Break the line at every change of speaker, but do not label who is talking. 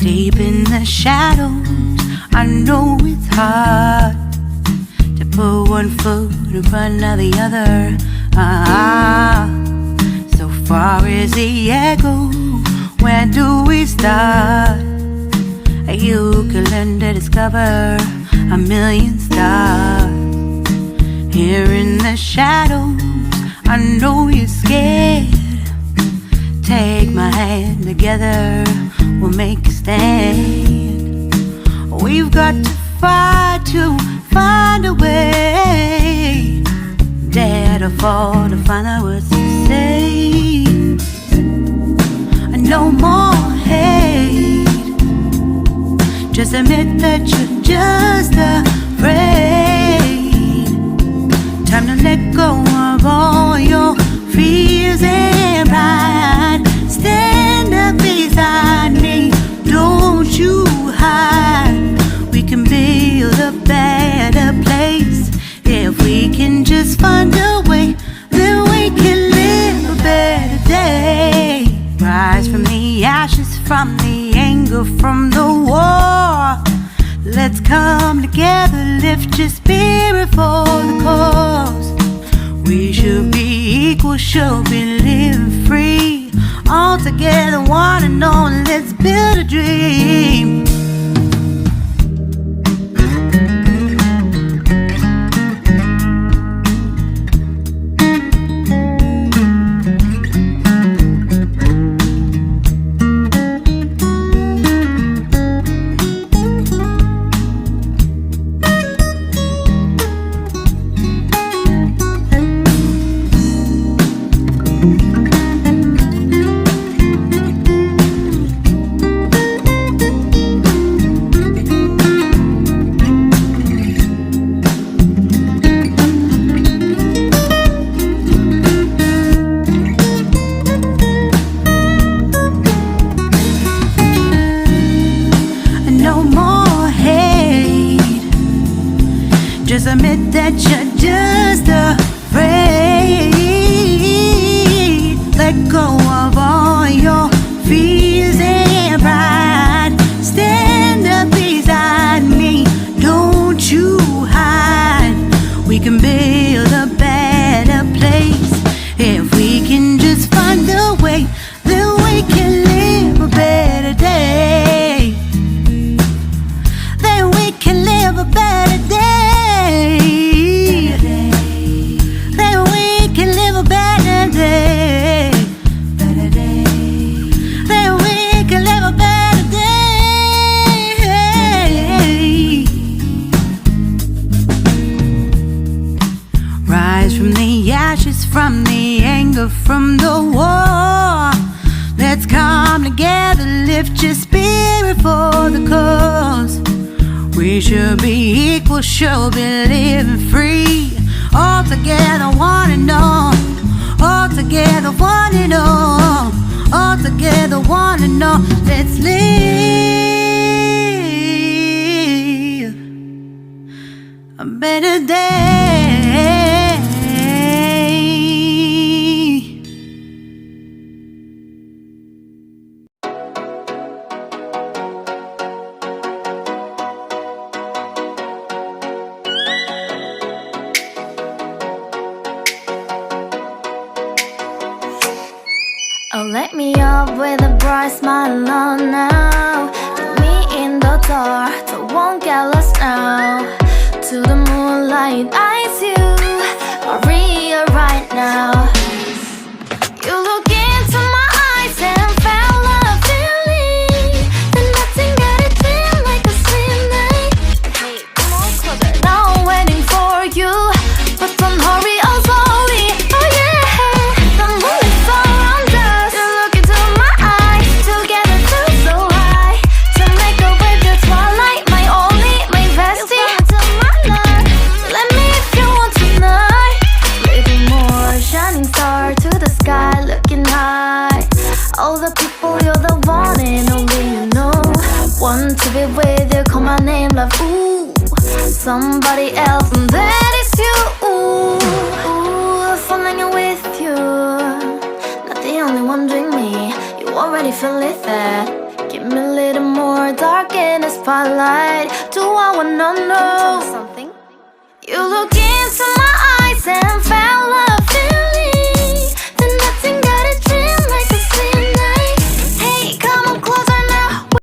Deep in the shadows, I know it's hard to put one foot in front of the other. So far as the echo, where do we start? You can learn to discover a million stars. Here in the shadows, I know you're scared. Take my hand, together we'll make a stand. We've got to fight to find a way. Dare to fall to find out what to say. No more hate. Just admit that you're just afraid. Time to let go of all your fears and pride. Stand up beside me, don't you hide. We can build a better place. If we can just find a way, then we can live a better day. Rise from the ashes, from the anger, from the war. Let's come together, lift your spirit for the cause. We should be equal, should be living free. All together, one and all, let's build a dream. Just admit that you're just afraid. Let go of all your fears and pride. Stand up beside me, don't you hide. We can build a better place. If we can just find a way, then we can live a better day. Then we can live a better day. Then we can live a better day. Better day. Then we can live a better day. Rise from the ashes, from the anger, from the war. Let's come together, lift your spirit for the cause. We should be equal, should be living free. All together, one and all. All together, one and all. All together, one and all. Let's live a better day.
Oh, let me up with a bright smile on now. Put me in the dark, so won't get lost now. To the moonlight, eyes you, Maria right now. You look into my eyes and felt a feeling that nothing got it feel like a slim night. Hey, come on closer, now I'm waiting for you, but don't hurry, oh slowly. Oh yeah, the moonlight surrounds us. You look into my eyes, together feel so high. To make a way the twilight, my only, my bestie. You come into my life, let me if you want tonight. Little more shining star to the sky, looking high. All the people, you're the one and only you know. Want to be with you, call my name, love, ooh. Somebody else, and that is you, ooh. Ooh, falling in with you. Not the only one doing me, you already feel it there. Give me a little more dark in the spotlight. Do I wanna know? Can you tell me something? You look